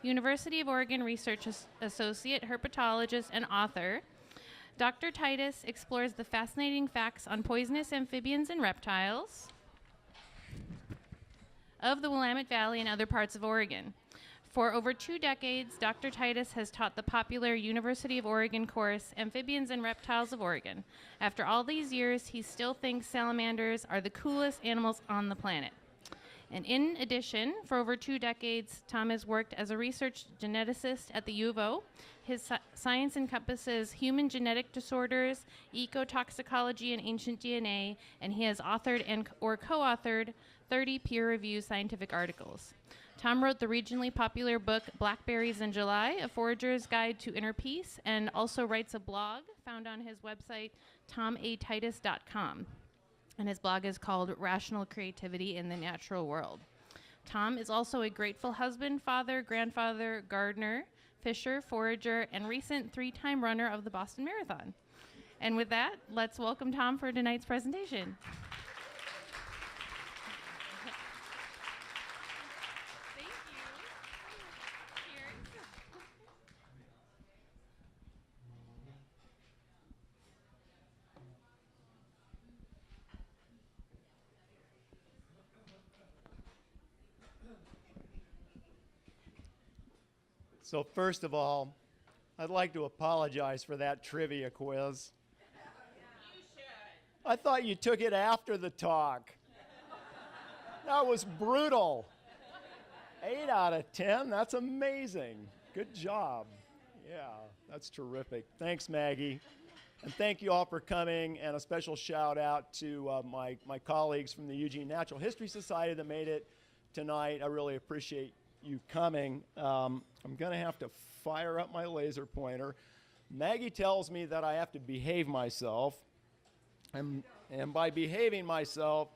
University of Oregon Research Associate, herpetologist, and author. Dr. Titus explores the fascinating facts on poisonous amphibians and reptiles of the Willamette Valley and other parts of Oregon. For over 2 decades, Dr. Titus has taught the popular University of Oregon course, Amphibians and Reptiles of Oregon. After all these years, he still thinks salamanders are the coolest animals on the planet. And in addition, for over 2 decades, Tom has worked as a research geneticist at the U of O. His science encompasses human genetic disorders, ecotoxicology, and ancient DNA, and he has authored or co-authored 30 peer-reviewed scientific articles. Tom wrote the regionally popular book Blackberries in July, A Forager's Guide to Inner Peace, and also writes a blog found on his website, tomatitus.com. And his blog is called Rational Creativity in the Natural World. Tom is also a grateful husband, father, grandfather, gardener, fisher, forager, and recent 3-time runner of the Boston Marathon. And with that, let's welcome Tom for tonight's presentation. So first of all, I'd like to apologize for that trivia quiz. You should. I thought you took it after the talk. That was brutal. 8 out of 10, that's amazing. Good job. Yeah, that's terrific. Thanks, Maggie. And thank you all for coming, and a special shout out to my colleagues from the Eugene Natural History Society that made it tonight. I really appreciate you coming. I'm going to have to fire up my laser pointer. Maggie tells me that I have to behave myself, and by behaving myself,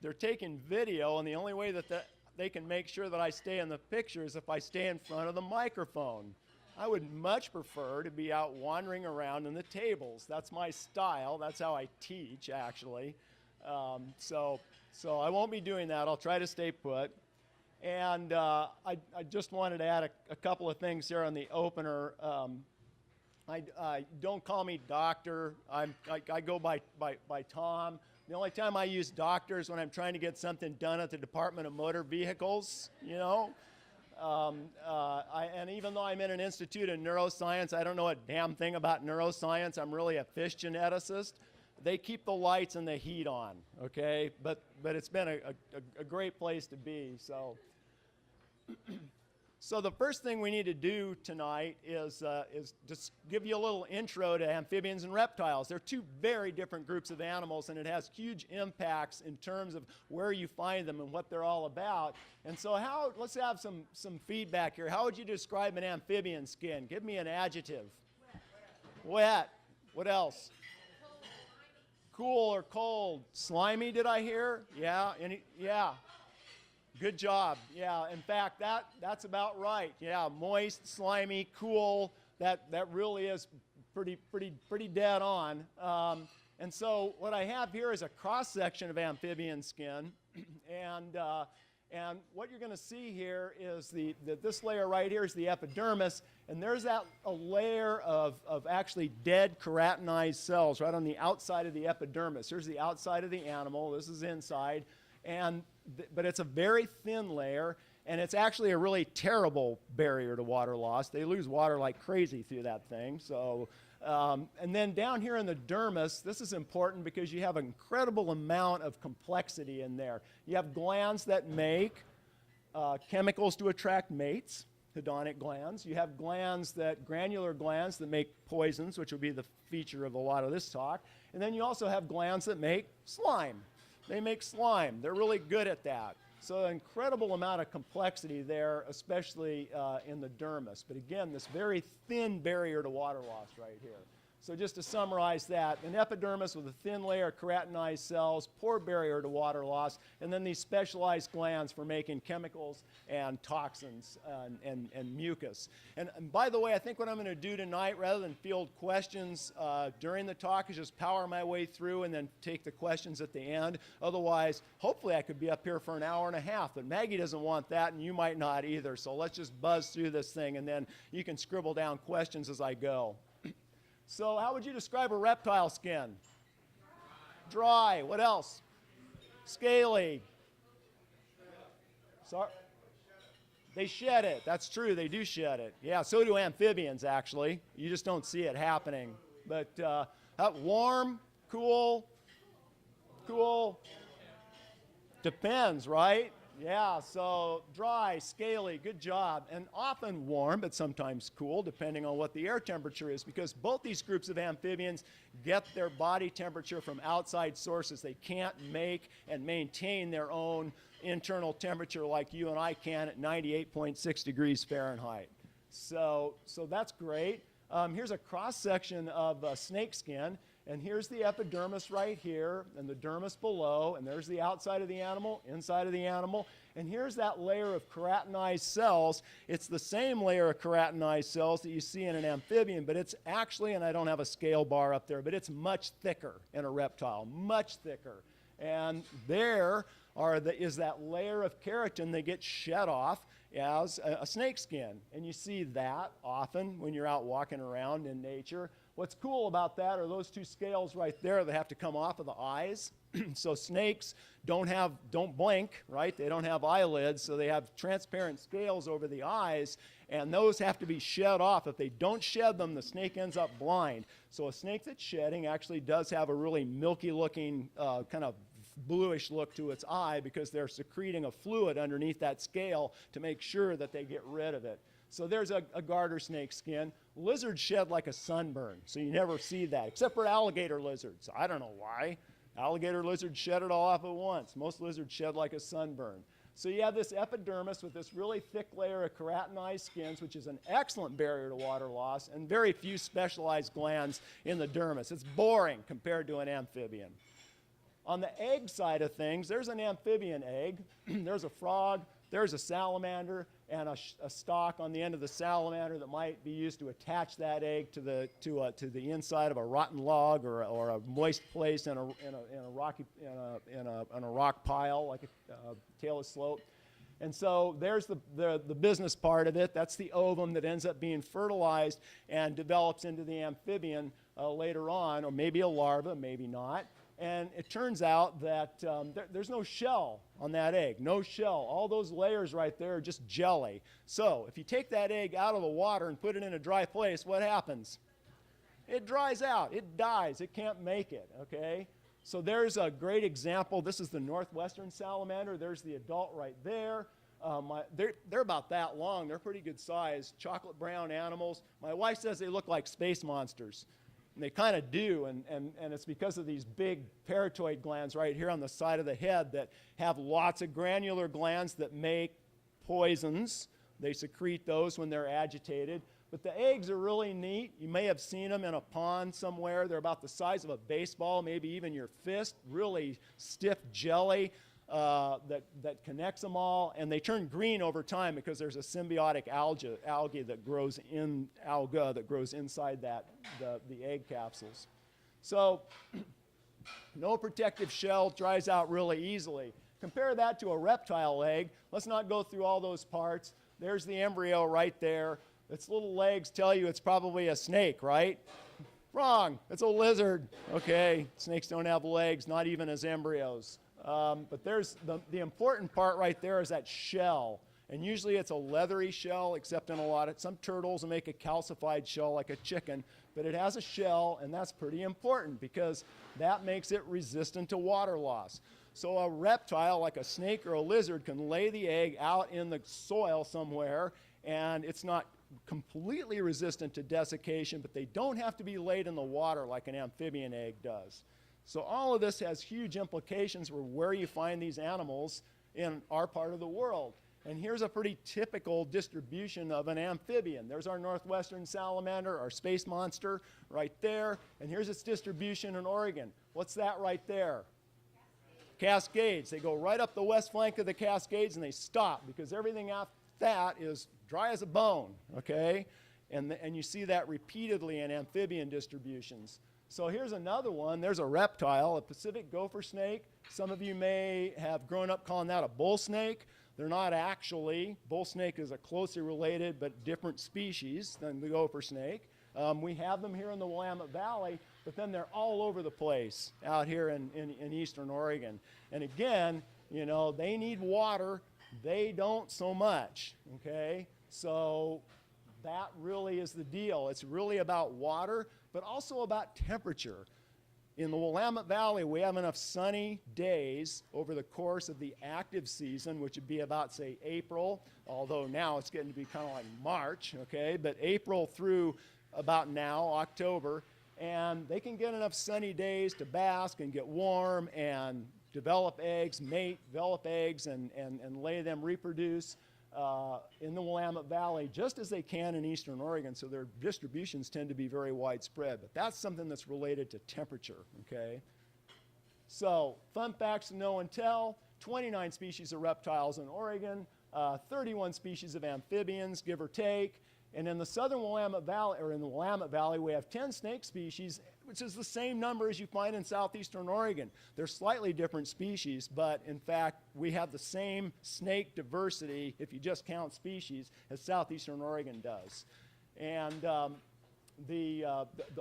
they're taking video, and the only way that they can make sure that I stay in the picture is if I stay in front of the microphone. I would much prefer to be out wandering around in the tables. That's my style. That's how I teach, actually. So I won't be doing that. I'll try to stay put. And I just wanted to add a couple of things here on the opener. Don't call me doctor. I go by Tom. The only time I use doctor is when I'm trying to get something done at the Department of Motor Vehicles, you know. And even though I'm in an institute of neuroscience, I don't know a damn thing about neuroscience. I'm really a fish geneticist. They keep the lights and the heat on, okay? But it's been a great place to be, so. So the first thing we need to do tonight is just give you a little intro to amphibians and reptiles. They're 2 very different groups of animals, and it has huge impacts in terms of where you find them and what they're all about. And so let's have some feedback here. How would you describe an amphibian skin? Give me an adjective. Wet. What else? Cool or cold? Slimy, did I hear? Yeah. Yeah. Good job. Yeah. In fact, that's about right. Yeah. Moist, slimy, cool. That really is pretty dead on. And so what I have here is a cross section of amphibian skin, and what you're going to see here is this layer right here is the epidermis, and there's a layer of actually dead keratinized cells right on the outside of the epidermis. Here's the outside of the animal. This is inside, but it's a very thin layer, and it's actually a really terrible barrier to water loss. They lose water like crazy through that thing. So, and then down here in the dermis, this is important because you have an incredible amount of complexity in there. You have glands that make chemicals to attract mates, hedonic glands. You have granular glands that make poisons, which will be the feature of a lot of this talk. And then you also have glands that make slime. They make slime. They're really good at that. So an incredible amount of complexity there, especially in the dermis. But again, this very thin barrier to water loss right here. So just to summarize that, an epidermis with a thin layer of keratinized cells, poor barrier to water loss, and then these specialized glands for making chemicals and toxins and mucus. And by the way, I think what I'm going to do tonight, rather than field questions during the talk, is just power my way through and then take the questions at the end. Otherwise, hopefully I could be up here for an hour and a half, but Maggie doesn't want that, and you might not either. So let's just buzz through this thing, and then you can scribble down questions as I go. So how would you describe a reptile skin? Dry. What else? Scaly. Sorry? They shed it. That's true. They do shed it. Yeah, so do amphibians, actually. You just don't see it happening. But warm, cool, depends, right? Yeah, so dry, scaly, good job, and often warm, but sometimes cool, depending on what the air temperature is, because both these groups of amphibians get their body temperature from outside sources. They can't make and maintain their own internal temperature like you and I can at 98.6 degrees Fahrenheit. So that's great. Here's a cross-section of snake skin. And here's the epidermis right here, and the dermis below, and there's the outside of the animal, inside of the animal. And here's that layer of keratinized cells. It's the same layer of keratinized cells that you see in an amphibian, but it's actually, and I don't have a scale bar up there, but it's much thicker in a reptile, much thicker. And there is that layer of keratin that gets shed off as a snake skin. And you see that often when you're out walking around in nature. What's cool about that are those two scales right there that have to come off of the eyes. So snakes don't blink, right? They don't have eyelids, so they have transparent scales over the eyes, and those have to be shed off. If they don't shed them, the snake ends up blind. So a snake that's shedding actually does have a really milky-looking kind of bluish look to its eye because they're secreting a fluid underneath that scale to make sure that they get rid of it. So there's a garter snake skin. Lizards shed like a sunburn, so you never see that, except for alligator lizards. I don't know why. Alligator lizards shed it all off at once. Most lizards shed like a sunburn. So you have this epidermis with this really thick layer of keratinized skins, which is an excellent barrier to water loss, and very few specialized glands in the dermis. It's boring compared to an amphibian. On the egg side of things, there's an amphibian egg. There's a frog. There's a salamander and a stalk on the end of the salamander that might be used to attach that egg to the inside of a rotten log or a moist place in a rock pile like a talus slope. And so there's the business part of it. That's the ovum that ends up being fertilized and develops into the amphibian later on, or maybe a larva, maybe not. And it turns out that there's no shell on that egg, no shell. All those layers right there are just jelly. So if you take that egg out of the water and put it in a dry place, what happens? It dries out. It dies. It can't make it, okay? So there's a great example. This is the northwestern salamander. There's the adult right there. They're about that long. They're pretty good size, chocolate brown animals. My wife says they look like space monsters. And they kind of do, and it's because of these big parotoid glands right here on the side of the head that have lots of granular glands that make poisons. They secrete those when they're agitated. But the eggs are really neat. You may have seen them in a pond somewhere. They're about the size of a baseball, maybe even your fist, really stiff jelly that connects them all. And they turn green over time because there's a symbiotic algae that grows inside the egg capsules. So no protective shell, dries out really easily. Compare that to a reptile egg. Let's not go through all those parts. There's the embryo right there. Its little legs tell you it's probably a snake, right? Wrong. It's a lizard. Okay, snakes don't have legs, not even as embryos. But there's the important part right there is that shell. And usually it's a leathery shell, except in some turtles will make a calcified shell like a chicken. But it has a shell, and that's pretty important because that makes it resistant to water loss. So a reptile like a snake or a lizard can lay the egg out in the soil somewhere, and it's not completely resistant to desiccation, but they don't have to be laid in the water like an amphibian egg does. So all of this has huge implications for where you find these animals in our part of the world. And here's a pretty typical distribution of an amphibian. There's our northwestern salamander, our space monster right there. And here's its distribution in Oregon. What's that right there? Cascades. They go right up the west flank of the Cascades and they stop because everything after that is dry as a bone, okay? And you see that repeatedly in amphibian distributions. So here's another one. There's a reptile, a Pacific gopher snake. Some of you may have grown up calling that a bull snake. They're not actually. Bull snake is a closely related but different species than the gopher snake. We have them here in the Willamette Valley, but then they're all over the place out here in eastern Oregon. And again, you know, they need water. They don't so much, okay? So that really is the deal. It's really about water, but also about temperature. In the Willamette Valley, we have enough sunny days over the course of the active season, which would be about, say, April, although now it's getting to be kind of like March, okay? But April through about now, October, and they can get enough sunny days to bask and get warm and develop eggs, mate, develop eggs, and lay them, reproduce in the Willamette Valley just as they can in eastern Oregon, so their distributions tend to be very widespread. But that's something that's related to temperature, okay? So, fun facts to know and tell: 29 species of reptiles in Oregon, 31 species of amphibians, give or take. And in the southern Willamette Valley, or in the Willamette Valley, we have 10 snake species, which is the same number as you find in southeastern Oregon. They're slightly different species, but in fact, we have the same snake diversity, if you just count species, as southeastern Oregon does. And the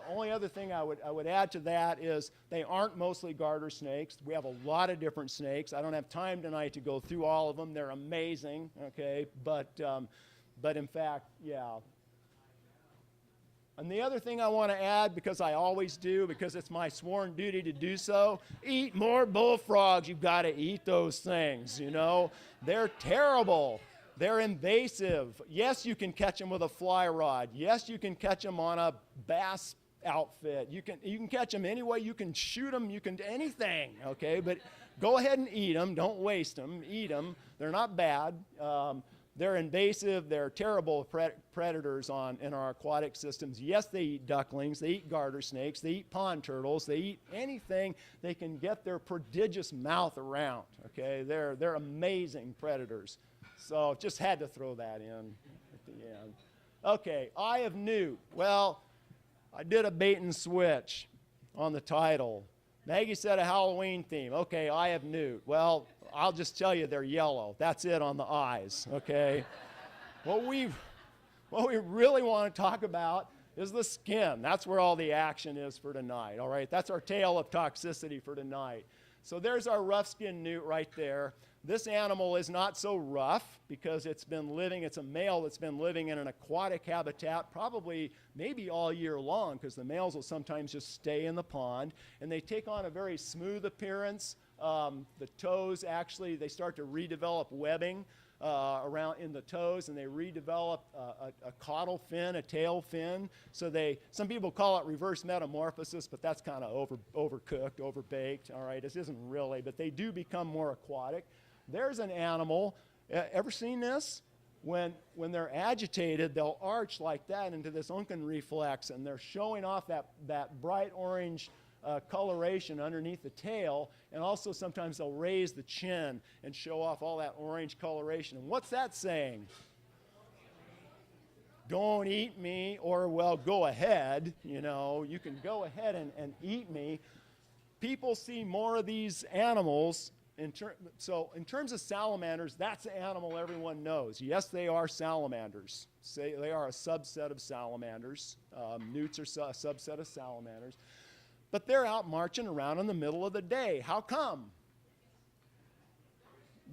only other thing I would add to that is they aren't mostly garter snakes. We have a lot of different snakes. I don't have time tonight to go through all of them. They're amazing, okay? But in fact, yeah. And the other thing I want to add, because I always do, because it's my sworn duty to do so, eat more bullfrogs. You've got to eat those things, you know. They're terrible. They're invasive. Yes, you can catch them with a fly rod. Yes, you can catch them on a bass outfit. You can catch them any way. You can shoot them. You can do anything, okay? But go ahead and eat them. Don't waste them. Eat them. They're not bad. They're invasive. They're terrible predators in our aquatic systems. Yes, they eat ducklings. They eat garter snakes. They eat pond turtles. They eat anything they can get their prodigious mouth around. Okay, they're amazing predators. So just had to throw that in at the end. Okay, Eye of Newt. Well, I did a bait and switch on the title. Maggie said a Halloween theme. Okay, Eye of Newt. Well, I'll just tell you they're yellow. That's it on the eyes, okay? What we really want to talk about is the skin. That's where all the action is for tonight, all right? That's our tale of toxicity for tonight. So there's our rough-skinned newt right there. This animal is not so rough because it's a male that's been living in an aquatic habitat probably maybe all year long, because the males will sometimes just stay in the pond, and they take on a very smooth appearance. The toes, actually, they start to redevelop webbing around in the toes, and they redevelop a caudal fin, a tail fin. So some people call it reverse metamorphosis, but that's kind of overcooked, overbaked. All right, this isn't really, but they do become more aquatic. There's an animal. Ever seen this? When they're agitated, they'll arch like that into this Unken reflex, and they're showing off that bright orange coloration underneath the tail, and also sometimes they'll raise the chin and show off all that orange coloration. And what's that saying? Don't eat me, or, well, go ahead. You know, you can go ahead and eat me. People see more of these animals. So in terms of salamanders, that's an animal everyone knows. Yes, they are salamanders. They are a subset of salamanders. Newts are a subset of salamanders. But they're out marching around in the middle of the day. How come?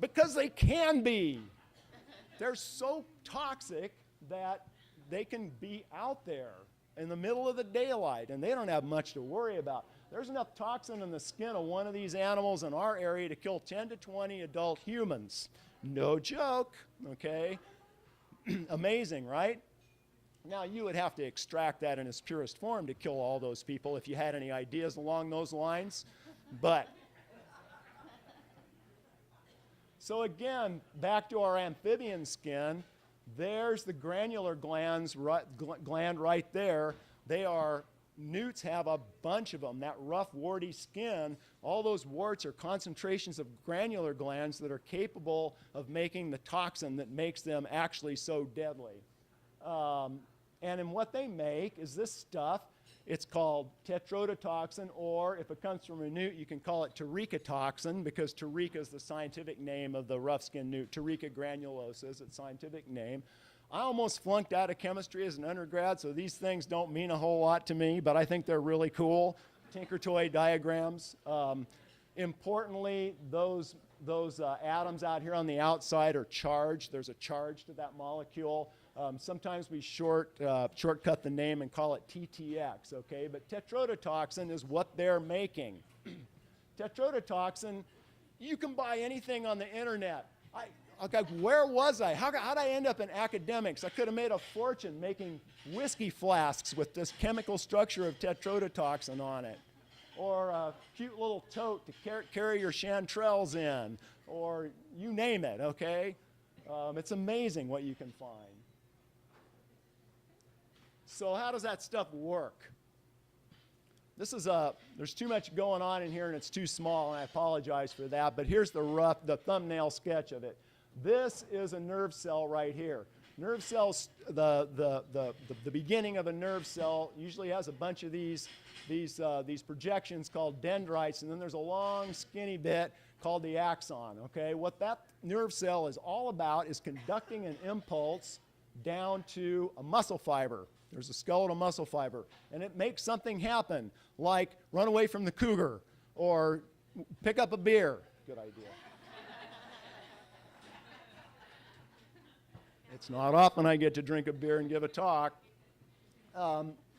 Because they can be. They're so toxic that they can be out there in the middle of the daylight, and they don't have much to worry about. There's enough toxin in the skin of one of these animals in our area to kill 10 to 20 adult humans. No joke, okay? Amazing, right? Now, you would have to extract that in its purest form to kill all those people if you had any ideas along those lines. But So again, back to our amphibian skin, there's the granular gland right there. Newts have a bunch of them, that rough, warty skin. All those warts are concentrations of granular glands that are capable of making the toxin that makes them actually so deadly. And in what they make is this stuff. It's called tetrodotoxin, or if it comes from a newt, you can call it terikatoxin, because terika is the scientific name of the rough-skinned newt. Terika granulosa is its scientific name. I almost flunked out of chemistry as an undergrad, so these things don't mean a whole lot to me, but I think they're really cool. Tinker toy diagrams. Importantly, those atoms out here on the outside are charged. There's a charge to that molecule. Sometimes we shortcut the name and call it TTX, okay? But tetrodotoxin is what they're making. Tetrodotoxin, you can buy anything on the internet. Okay, where was I? How did I end up in academics? I could have made a fortune making whiskey flasks with this chemical structure of tetrodotoxin on it. Or a cute little tote to carry your chanterelles in. Or you name it, okay? It's amazing what you can find. So how does that stuff work? There's too much going on in here and it's too small, and I apologize for that, but here's the thumbnail sketch of it. This is a nerve cell right here. Nerve cells, the beginning of a nerve cell usually has a bunch of these projections called dendrites, and then there's a long skinny bit called the axon, okay? What that nerve cell is all about is conducting an impulse down to a muscle fiber. There's a skeletal muscle fiber, and it makes something happen, like run away from the cougar or pick up a beer. Good idea. It's not often I get to drink a beer and give a talk.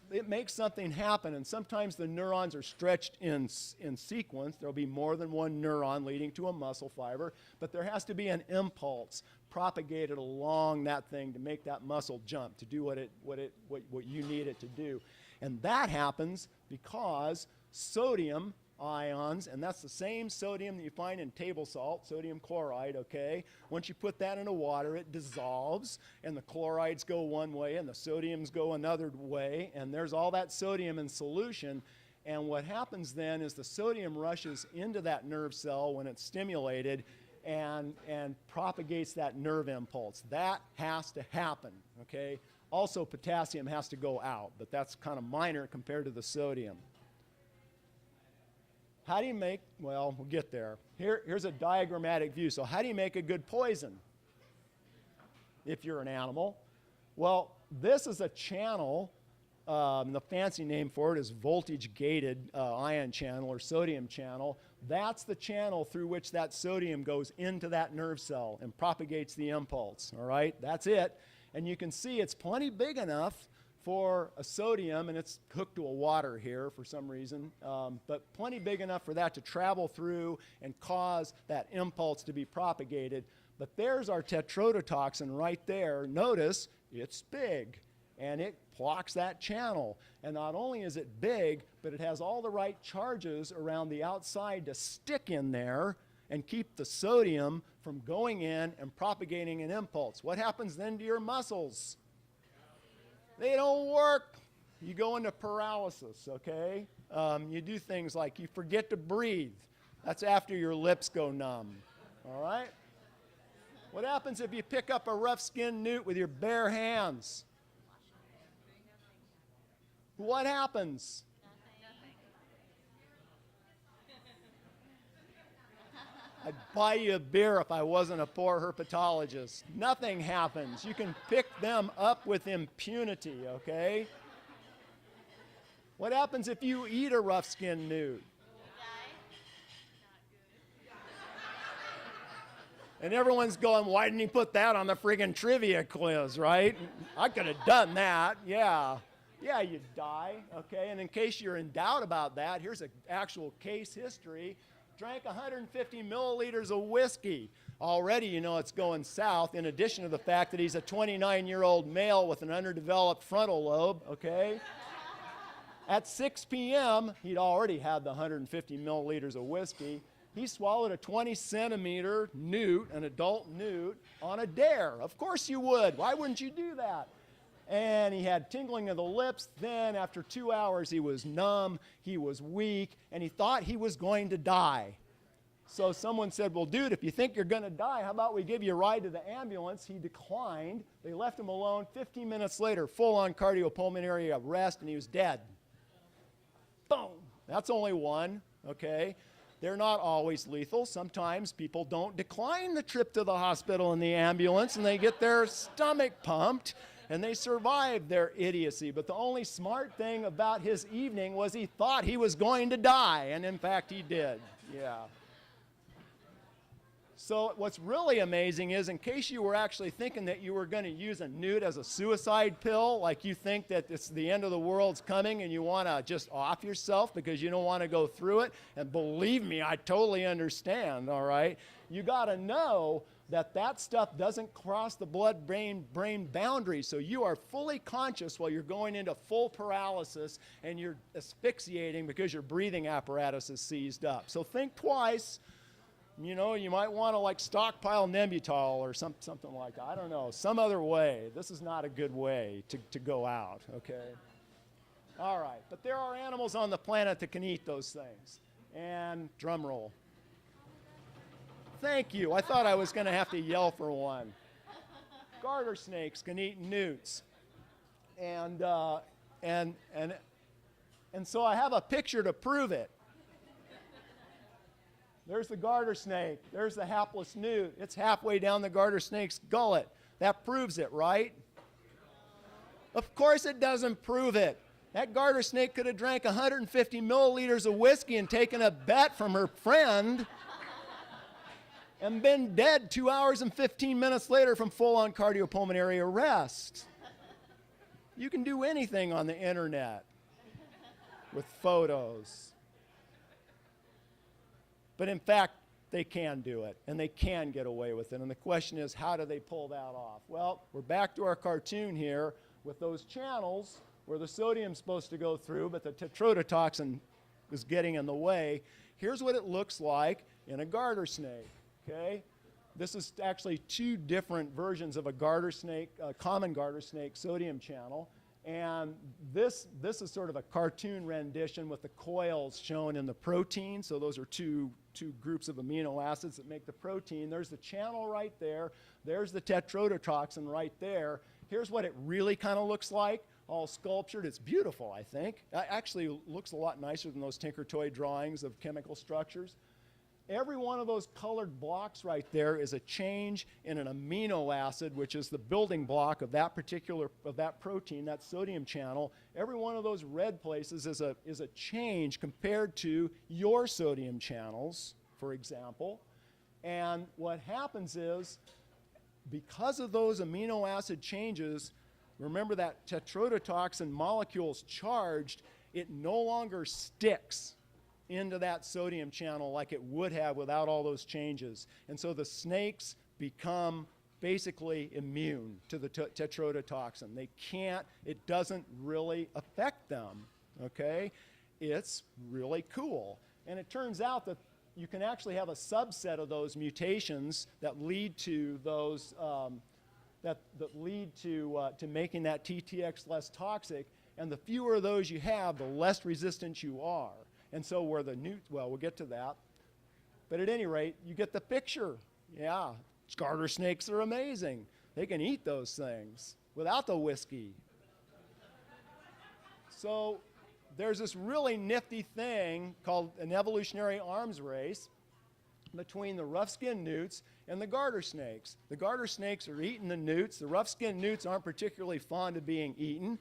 It makes something happen, and sometimes the neurons are stretched in sequence. There'll be more than one neuron leading to a muscle fiber, but there has to be an impulse propagated along that thing to make that muscle jump, to do what you need it to do. And that happens because sodium ions, and that's the same sodium that you find in table salt, sodium chloride, okay? Once you put that into water, it dissolves, and the chlorides go one way, and the sodiums go another way, and there's all that sodium in solution. And what happens then is the sodium rushes into that nerve cell when it's stimulated and propagates that nerve impulse. That has to happen, okay? Also, potassium has to go out, but that's kind of minor compared to the sodium. How do you make, well, we'll get there. Here's a diagrammatic view. So how do you make a good poison if you're an animal? Well, this is a channel. The fancy name for it is voltage-gated ion channel or sodium channel. That's the channel through which that sodium goes into that nerve cell and propagates the impulse, all right? That's it. And you can see it's plenty big enough for a sodium, and it's hooked to a water here for some reason, but plenty big enough for that to travel through and cause that impulse to be propagated. But there's our tetrodotoxin right there. Notice it's big, and it blocks that channel. And not only is it big, but it has all the right charges around the outside to stick in there and keep the sodium from going in and propagating an impulse. What happens then to your muscles? They don't work. You go into paralysis, okay? You do things like you forget to breathe. That's after your lips go numb, all right? What happens if you pick up a rough-skinned newt with your bare hands? What happens? I'd buy you a beer if I wasn't a poor herpetologist. Nothing happens. You can pick them up with impunity, okay? What happens if you eat a rough-skinned newt? And everyone's going, why didn't he put that on the friggin' trivia quiz, right? I could have done that, yeah. Yeah, you'd die, okay? And in case you're in doubt about that, here's an actual case history. Drank 150 milliliters of whiskey. Already, you know it's going south, in addition to the fact that he's a 29-year-old male with an underdeveloped frontal lobe, okay? At 6 p.m., he'd already had the 150 milliliters of whiskey, He swallowed a 20-centimeter newt, an adult newt, on a dare. Of course you would. Why wouldn't you do that? And he had tingling of the lips. Then after 2 hours, he was numb, he was weak, and he thought he was going to die. So someone said, well, dude, if you think you're going to die, how about we give you a ride to the ambulance? He declined. They left him alone. 15 minutes later, full-on cardiopulmonary arrest, and he was dead. Boom. That's only one, okay? They're not always lethal. Sometimes people don't decline the trip to the hospital in the ambulance, and they get their stomach pumped, and they survive their idiocy. But the only smart thing about his evening was he thought he was going to die, and in fact, he did. Yeah. So what's really amazing is, in case you were actually thinking that you were going to use a newt as a suicide pill, like you think that it's the end of the world's coming and you want to just off yourself because you don't want to go through it, and believe me, I totally understand, all right? You got to know that that stuff doesn't cross the blood-brain boundary, so you are fully conscious while you're going into full paralysis and you're asphyxiating because your breathing apparatus is seized up. So think twice. You know, you might want to like stockpile Nembutal or something like that. I don't know, some other way. This is not a good way to go out, okay? All right, but there are animals on the planet that can eat those things. And drum roll. Thank you. I thought I was going to have to yell for one. Garter snakes can eat newts. And so I have a picture to prove it. There's the garter snake. There's the hapless newt. It's halfway down the garter snake's gullet. That proves it, right? Of course it doesn't prove it. That garter snake could have drank 150 milliliters of whiskey and taken a bet from her friend and been dead 2 hours and 15 minutes later from full-on cardiopulmonary arrest. You can do anything on the internet with photos. But in fact, they can do it, and they can get away with it. And the question is, how do they pull that off? Well, we're back to our cartoon here with those channels where the sodium's supposed to go through, but the tetrodotoxin is getting in the way. Here's what it looks like in a garter snake, okay? This is actually two different versions of a garter snake, a common garter snake sodium channel. And this is sort of a cartoon rendition with the coils shown in the protein. So those are two groups of amino acids that make the protein. There's the channel right there. There's the tetrodotoxin right there. Here's what it really kind of looks like, all sculptured. It's beautiful, I think. It actually looks a lot nicer than those Tinker Toy drawings of chemical structures. Every one of those colored blocks right there is a change in an amino acid, which is the building block of that protein, that sodium channel. Every one of those red places is a change compared to your sodium channels, for example. And what happens is, because of those amino acid changes, remember that tetrodotoxin molecule's charged, it no longer sticks into that sodium channel like it would have without all those changes. And so the snakes become basically immune to the tetrodotoxin. They can't, it doesn't really affect them, okay? It's really cool. And it turns out that you can actually have a subset of those mutations that lead to those, that lead to making that TTX less toxic. And the fewer of those you have, the less resistant you are. And so where the Newt, well, we'll get to that. But at any rate, you get the picture. Yeah, garter snakes are amazing. They can eat those things without the whiskey. So there's this really nifty thing called an evolutionary arms race between the rough-skinned newts and the garter snakes. The garter snakes are eating the newts. The rough-skinned newts aren't particularly fond of being eaten.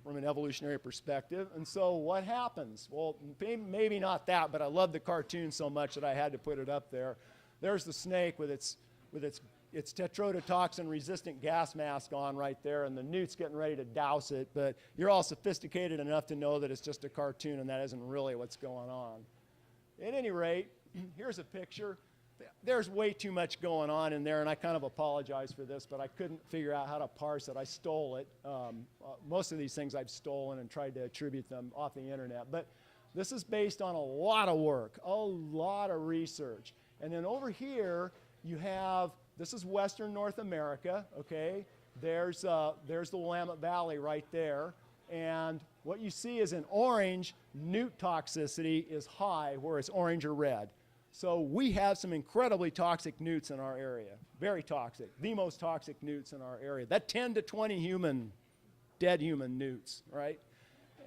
From an evolutionary perspective. And so what happens? Well, maybe not that, but I love the cartoon so much that I had to put it up there. There's the snake with its tetrodotoxin resistant gas mask on right there, and the newt's getting ready to douse it, but you're all sophisticated enough to know that it's just a cartoon and that isn't really what's going on. At any rate, here's a picture. There's way too much going on in there, and I kind of apologize for this, but I couldn't figure out how to parse it. I stole it. Most of these things I've stolen and tried to attribute them off the internet. But This is based on a lot of work, a lot of research. And then over here, you have, this is Western North America, okay? There's the Willamette Valley right there. And what you see is in orange, newt toxicity is high, where it's orange or red. So we have some incredibly toxic newts in our area. Very toxic. The most toxic newts in our area. That 10 to 20 dead human newts, right?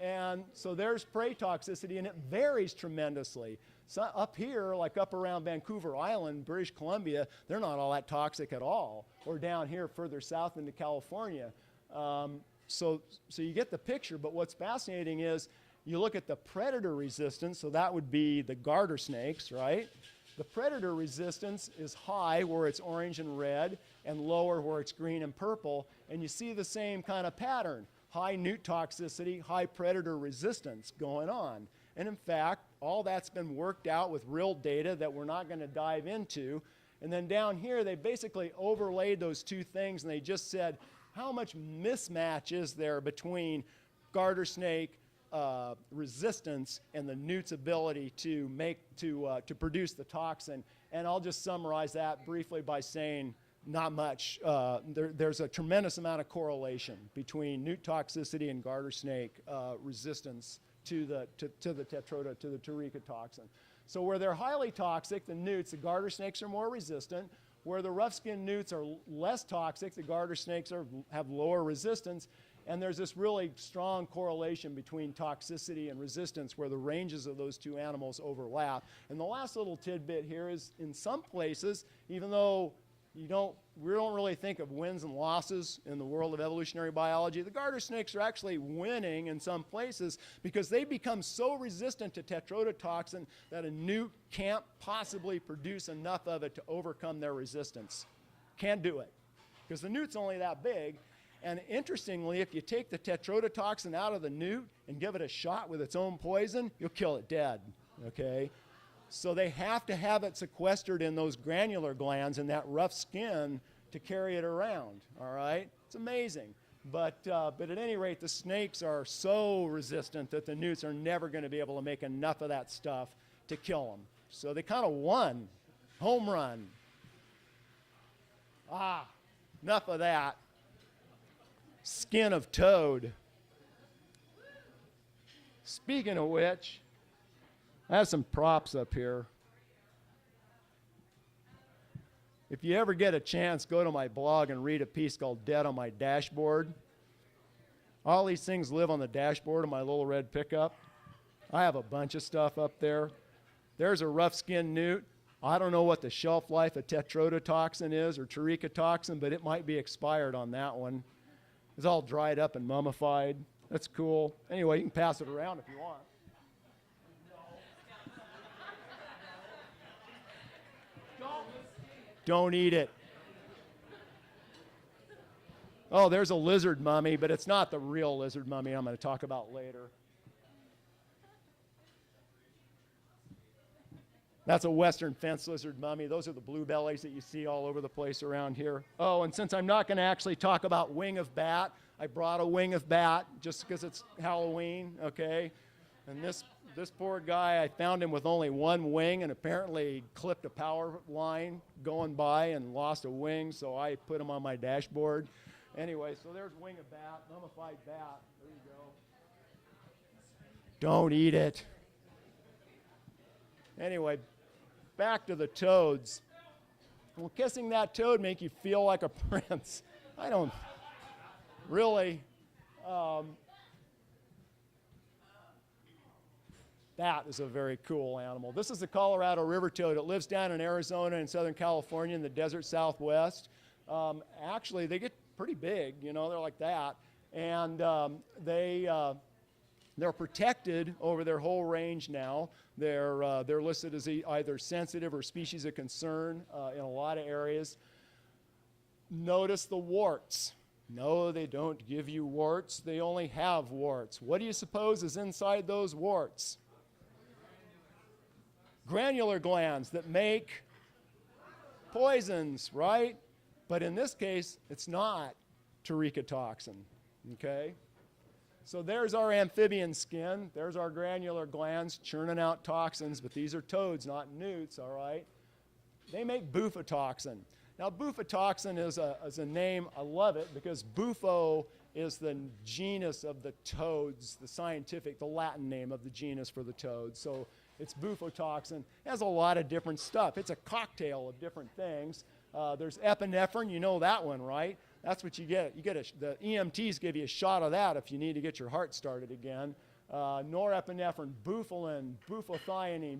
And so there's prey toxicity, and it varies tremendously. So up here, like up around Vancouver Island, British Columbia, they're not all that toxic at all. Or down here further south into California. So you get the picture, but what's fascinating is you look at the predator resistance, so that would be the garter snakes, right? The predator resistance is high where it's orange and red, and lower where it's green and purple, and you see the same kind of pattern. High newt toxicity, high predator resistance going on. And in fact, all that's been worked out with real data that we're not going to dive into. And then down here, they basically overlaid those two things, and they just said, how much mismatch is there between garter snake resistance and the newt's ability to produce the toxin? And I'll just summarize that briefly by saying not much. There's a tremendous amount of correlation between newt toxicity and garter snake resistance to the tetrodo, to the Turrica toxin. So where they're highly toxic, the newts, the garter snakes are more resistant. Where the rough-skinned newts are less toxic, the garter snakes have lower resistance. And there's this really strong correlation between toxicity and resistance where the ranges of those two animals overlap. And the last little tidbit here is in some places, even though we don't really think of wins and losses in the world of evolutionary biology, the garter snakes are actually winning in some places because they become so resistant to tetrodotoxin that a newt can't possibly produce enough of it to overcome their resistance. Can't do it because the newt's only that big. And interestingly, if you take the tetrodotoxin out of the newt and give it a shot with its own poison, you'll kill it dead, okay? So they have to have it sequestered in those granular glands in that rough skin to carry it around, all right? It's amazing. But at any rate, the snakes are so resistant that the newts are never going to be able to make enough of that stuff to kill them. So they kind of won. Home run. Enough of that. Skin of toad. Speaking of which, I have some props up here. If you ever get a chance, go to my blog and read a piece called Dead on My Dashboard. All these things live on the dashboard of my little red pickup. I have a bunch of stuff up there. There's a rough-skinned newt. I don't know what the shelf life of tetrodotoxin is or Turrica toxin, but it might be expired on that one. It's all dried up and mummified. That's cool. Anyway, you can pass it around if you want. Don't eat it. Oh, there's a lizard mummy, but it's not the real lizard mummy I'm going to talk about later. That's a western fence lizard mummy. Those are the blue bellies that you see all over the place around here. Oh, and since I'm not going to actually talk about wing of bat, I brought a wing of bat just because it's Halloween, okay? And this poor guy, I found him with only one wing and apparently clipped a power line going by and lost a wing, so I put him on my dashboard. Anyway, so there's wing of bat, mummified bat. There you go. Don't eat it. Anyway, back to the toads. Will kissing that toad make you feel like a prince? I don't really. That is a very cool animal. This is the Colorado river toad. It lives down in Arizona and Southern California in the desert Southwest. Actually, they get pretty big, you know, they're like that. And they're protected over their whole range now. They're listed as either sensitive or species of concern in a lot of areas. Notice the warts. No, they don't give you warts. They only have warts. What do you suppose is inside those warts? Granular glands that make poisons, right? But in this case, it's not Turrica toxin, okay? So there's our amphibian skin. There's our granular glands churning out toxins, but these are toads, not newts, all right? They make bufotoxin. Now, bufotoxin is a name, I love it, because bufo is the genus of the toads, the Latin name of the genus for the toads. So it's bufotoxin. It has a lot of different stuff. It's a cocktail of different things. There's epinephrine, you know that one, right? That's what you get. The EMTs give you a shot of that if you need to get your heart started again. Norepinephrine, bufalin, bufothionine,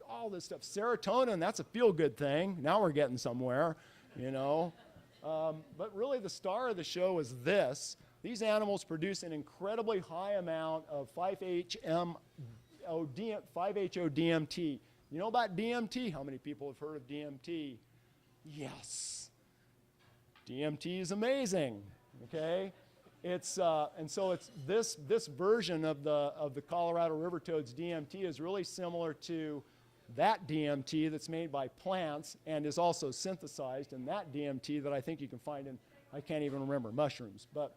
all this stuff. Serotonin, that's a feel-good thing. Now we're getting somewhere, you know. But really the star of the show is this. These animals produce an incredibly high amount of 5-HO-DMT. You know about DMT? How many people have heard of DMT? Yes. DMT is amazing, okay? And so it's this version of the Colorado River toad's DMT is really similar to that DMT that's made by plants and is also synthesized in that DMT that I think you can find in, I can't even remember, mushrooms. But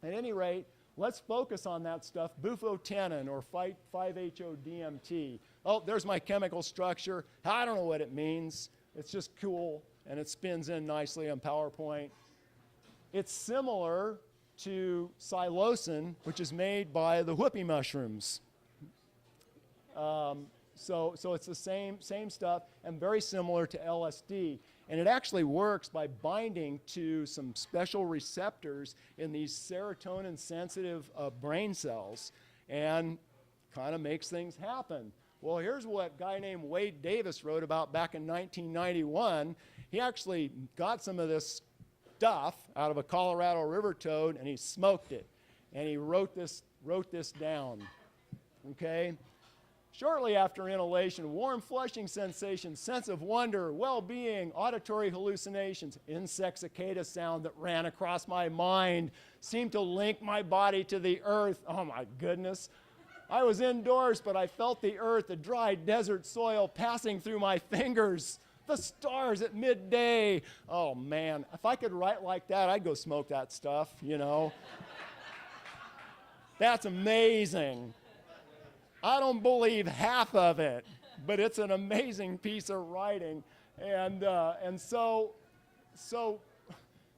at any rate, let's focus on that stuff, bufotenin or 5-HO-DMT. Oh, there's my chemical structure. I don't know what it means. It's just cool, and it spins in nicely on PowerPoint. It's similar to psilocin, which is made by the whoopie mushrooms. So it's the same stuff and very similar to LSD. And it actually works by binding to some special receptors in these serotonin-sensitive brain cells and kind of makes things happen. Well, here's what a guy named Wade Davis wrote about back in 1991. He actually got some of this stuff out of a Colorado river toad and he smoked it. And he wrote this down, okay? Shortly after inhalation, warm flushing sensation, sense of wonder, well-being, auditory hallucinations, insect cicada sound that ran across my mind, seemed to link my body to the earth. Oh my goodness. I was indoors, but I felt the earth, the dry desert soil passing through my fingers. The stars at midday. Oh man, if I could write like that, I'd go smoke that stuff, you know. That's amazing. I don't believe half of it, but it's an amazing piece of writing. And so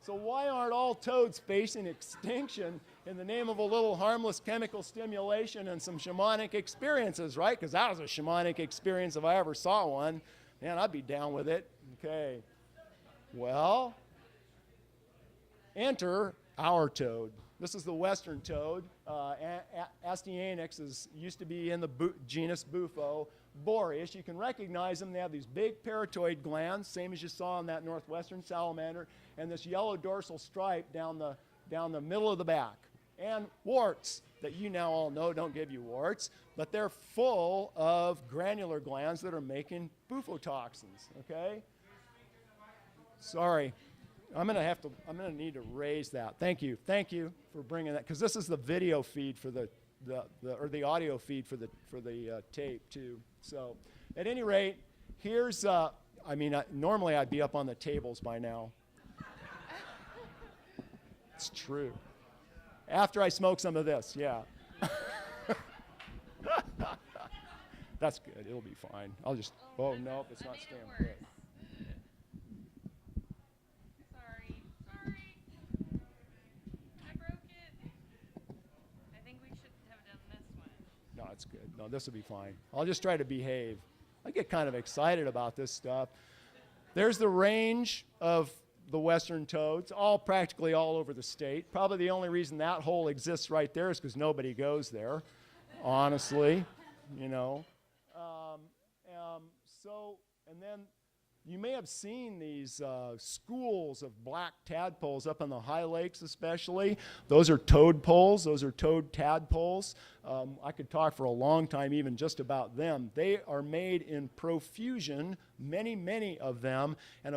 why aren't all toads facing extinction in the name of a little harmless chemical stimulation and some shamanic experiences, right? Because that was a shamanic experience if I ever saw one. Man, I'd be down with it. Okay. Well, enter our toad. This is the western toad. Astyanax used to be in the genus Bufo. Boreas, you can recognize them. They have these big parotoid glands, same as you saw on that northwestern salamander, and this yellow dorsal stripe down the middle of the back. And warts that you now all know don't give you warts, but they're full of granular glands that are making bufotoxins, okay? Sorry. I'm gonna need to raise that. Thank you for bringing that, because this is the video feed for or the audio feed for the tape too. So, at any rate, here's normally I'd be up on the tables by now. It's true. After I smoke some of this, yeah. That's good. It'll be fine. I'll just. Oh no, it's not staying put. That's good. No, this will be fine. I'll just try to behave. I get kind of excited about this stuff. There's the range of the western toads, practically all over the state. Probably the only reason that hole exists right there is because nobody goes there, honestly, you know. And then you may have seen these schools of black tadpoles up on the high lakes especially. Those are toad poles. Those are toad tadpoles. I could talk for a long time even just about them. They are made in profusion, many of them, and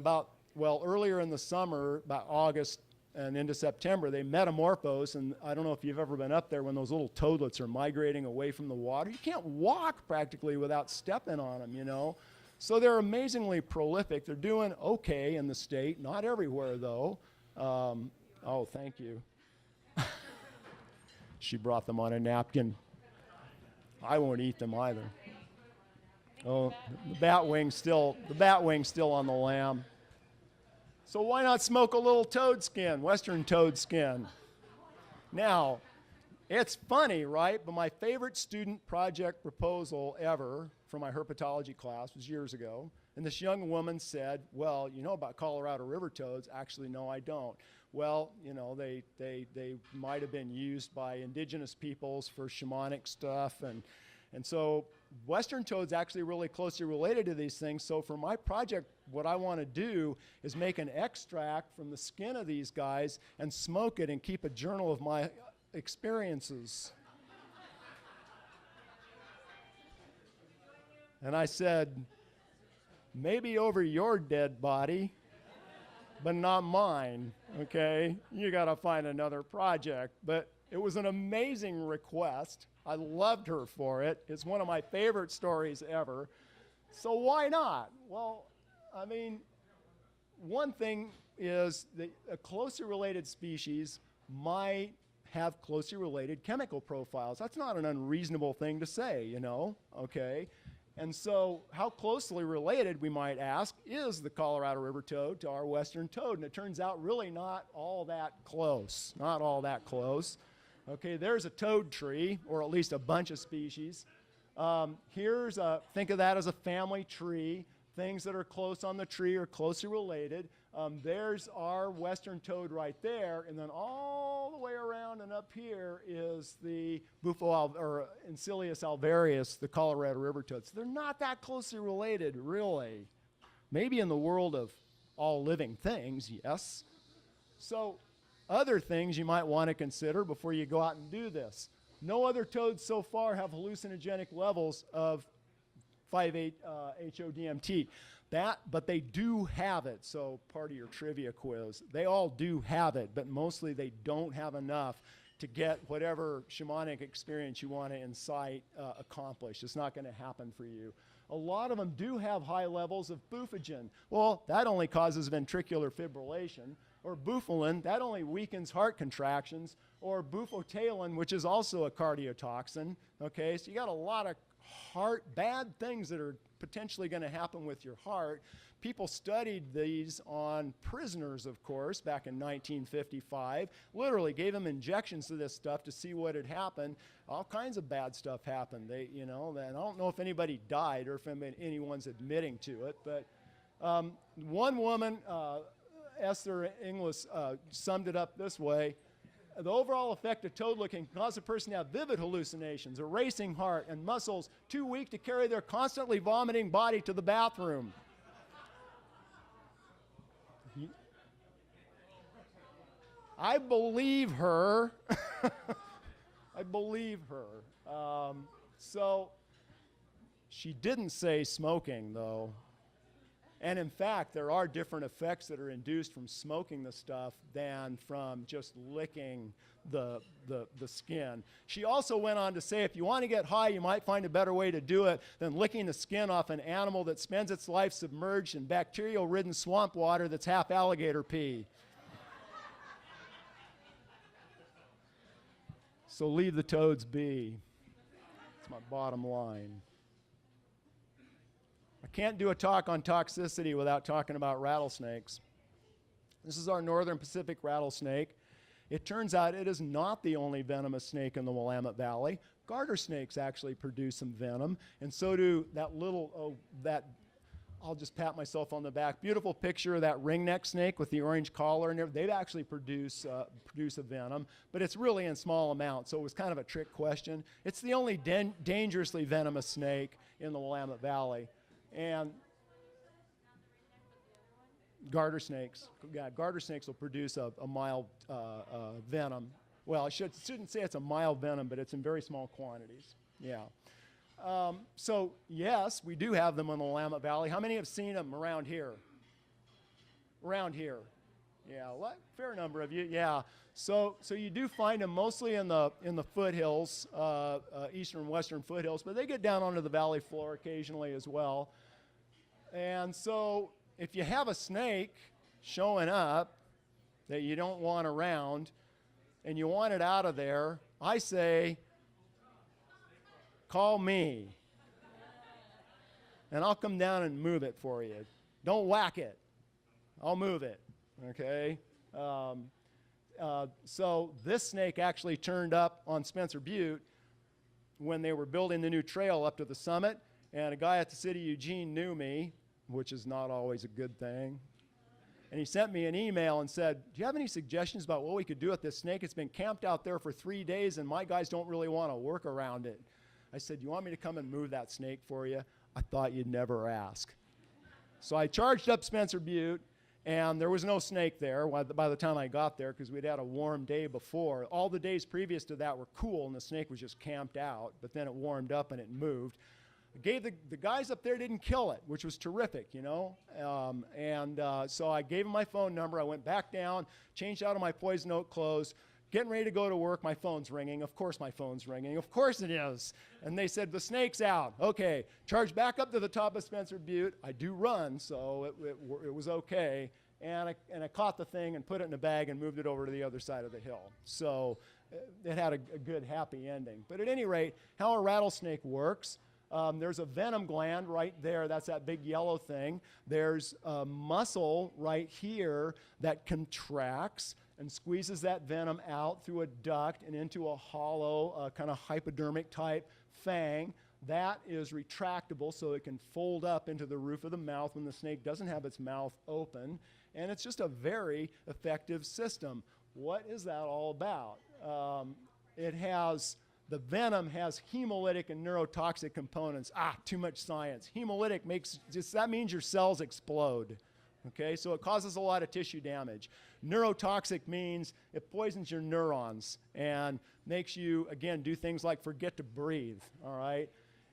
earlier in the summer, about August and into September, they metamorphose, and I don't know if you've ever been up there when those little toadlets are migrating away from the water. You can't walk practically without stepping on them, you know. So they're amazingly prolific. They're doing okay in the state, not everywhere though. Oh, thank you. She brought them on a napkin. I won't eat them either. Oh, the bat wing's still on the lamb. So why not smoke a little toad skin, western toad skin? Now, it's funny, right? But my favorite student project proposal ever for my herpetology class was years ago. And this young woman said, well, you know about Colorado river toads? Actually, no, I don't. Well, you know, they might have been used by indigenous peoples for shamanic stuff. And so western toad's actually really closely related to these things. So for my project, what I want to do is make an extract from the skin of these guys and smoke it and keep a journal of my experiences. And I said, maybe over your dead body, but not mine, okay? You got to find another project. But it was an amazing request. I loved her for it. It's one of my favorite stories ever. So why not? Well, I mean, one thing is that a closely related species might have closely related chemical profiles. That's not an unreasonable thing to say, you know, okay? And so how closely related, we might ask, is the Colorado river toad to our western toad? And it turns out really not all that close, not all that close. Okay, there's a toad tree, or at least a bunch of species. Think of that as a family tree. Things that are close on the tree are closely related. There's our western toad right there, and then all the way around and up here is the Encilius alvarius, the Colorado river toad. So they're not that closely related, really. Maybe in the world of all living things, yes. So other things you might want to consider before you go out and do this. No other toads so far have hallucinogenic levels of 5,8-HODMT. But they do have it, so part of your trivia quiz. They all do have it, but mostly they don't have enough to get whatever shamanic experience you want to incite accomplished. It's not going to happen for you. A lot of them do have high levels of bufogen. Well, that only causes ventricular fibrillation. Or bufalin, that only weakens heart contractions. Or bufotalin, which is also a cardiotoxin. Okay, so you got a lot of bad things that are potentially going to happen with your heart. People studied these on prisoners, of course, back in 1955. Literally gave them injections of this stuff to see what had happened. All kinds of bad stuff happened. And I don't know if anybody died or if anyone's admitting to it, but one woman, Esther Inglis, summed it up this way. The overall effect of toad looking can cause a person to have vivid hallucinations, a racing heart, and muscles too weak to carry their constantly vomiting body to the bathroom. I believe her. I believe her. So she didn't say smoking, though. And in fact, there are different effects that are induced from smoking the stuff than from just licking the skin. She also went on to say, if you want to get high, you might find a better way to do it than licking the skin off an animal that spends its life submerged in bacterial-ridden swamp water that's half alligator pee. So leave the toads be. That's my bottom line. I can't do a talk on toxicity without talking about rattlesnakes. This is our northern Pacific rattlesnake. It turns out it is not the only venomous snake in the Willamette Valley. Garter snakes actually produce some venom, and so do I'll just pat myself on the back, beautiful picture of that ringneck snake with the orange collar and everything. They actually produce a venom, but it's really in small amounts, so it was kind of a trick question. It's the only dangerously venomous snake in the Willamette Valley. And garter snakes, garter snakes will produce a mild venom. Well, I shouldn't say it's a mild venom, but it's in very small quantities. Yeah. So yes, we do have them in the Willamette Valley. How many have seen them around here? Around here. Yeah, fair number of you. Yeah. So you do find them mostly in the foothills, eastern and western foothills, but they get down onto the valley floor occasionally as well. And so if you have a snake showing up that you don't want around, and you want it out of there, I say, call me. And I'll come down and move it for you. Don't whack it. I'll move it, okay? So this snake actually turned up on Spencer Butte when they were building the new trail up to the summit, and a guy at the city of Eugene knew me, which is not always a good thing. And he sent me an email and said, do you have any suggestions about what we could do with this snake? It's been camped out there for 3 days, and my guys don't really want to work around it. I said, you want me to come and move that snake for you? I thought you'd never ask. So I charged up Spencer Butte, and there was no snake there by the time I got there because we'd had a warm day before. All the days previous to that were cool, and the snake was just camped out, but then it warmed up and it moved. The guys up there didn't kill it, which was terrific, you know. So I gave them my phone number. I went back down, changed out of my poison oak clothes, getting ready to go to work. My phone's ringing. Of course my phone's ringing. Of course it is. And they said, the snake's out. Okay, charge back up to the top of Spencer Butte. I do run, so it was okay. And I caught the thing and put it in a bag and moved it over to the other side of the hill. So it had a good, happy ending. But at any rate, how a rattlesnake works, there's a venom gland right there. That's that big yellow thing. There's a muscle right here that contracts and squeezes that venom out through a duct and into a hollow, kind of hypodermic type fang. That is retractable, so it can fold up into the roof of the mouth when the snake doesn't have its mouth open. And it's just a very effective system. What is that all about? The venom has hemolytic and neurotoxic components. Too much science. Hemolytic that means your cells explode. Okay, so it causes a lot of tissue damage. Neurotoxic means it poisons your neurons and makes you, again, do things like forget to breathe, all right?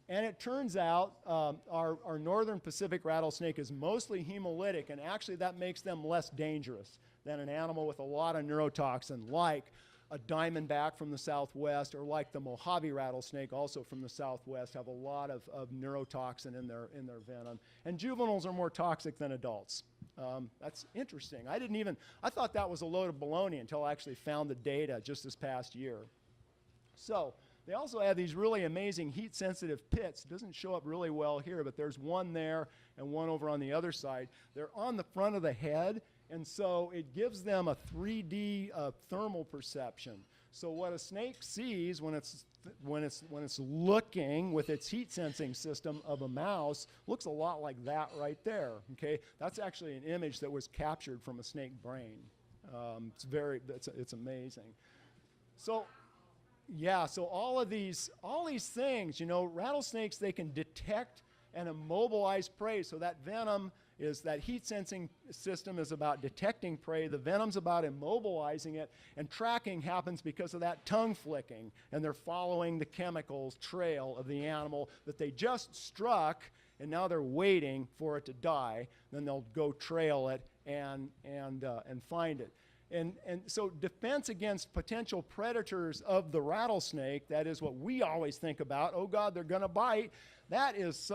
And it turns out our northern Pacific rattlesnake is mostly hemolytic, and actually that makes them less dangerous than an animal with a lot of neurotoxin, like a diamondback from the southwest, or like the Mojave rattlesnake, also from the southwest, have a lot of neurotoxin in their venom. And juveniles are more toxic than adults. That's interesting. I thought that was a load of baloney until I actually found the data just this past year. So they also have these really amazing heat-sensitive pits. It doesn't show up really well here, but there's one there and one over on the other side. They're on the front of the head, and so it gives them a 3D thermal perception. So what a snake sees when it's looking with its heat sensing system of a mouse looks a lot like that right there. Okay, that's actually an image that was captured from a snake brain. It's amazing. So yeah, so all these things, you know, rattlesnakes, they can detect and immobilize prey. So that venom is, that heat sensing system is about detecting prey. The venom's about immobilizing it, and tracking happens because of that tongue flicking. And they're following the chemicals trail of the animal that they just struck, and now they're waiting for it to die. Then they'll go trail it and find it. And so defense against potential predators of the rattlesnake, that is what we always think about. Oh God, they're going to bite. That is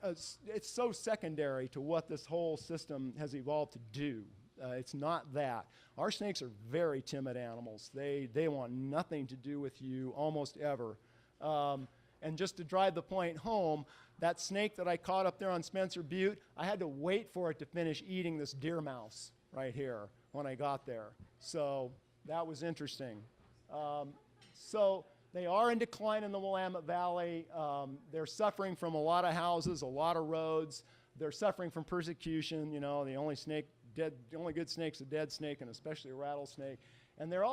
it's so secondary to what this whole system has evolved to do. It's not that. Our snakes are very timid animals. They want nothing to do with you almost ever. And just to drive the point home, that snake that I caught up there on Spencer Butte, I had to wait for it to finish eating this deer mouse right here when I got there. So that was interesting. So they are in decline in the Willamette Valley. They're suffering from a lot of houses, a lot of roads. They're suffering from persecution. You know, the only good snake's a dead snake, and especially a rattlesnake. And they're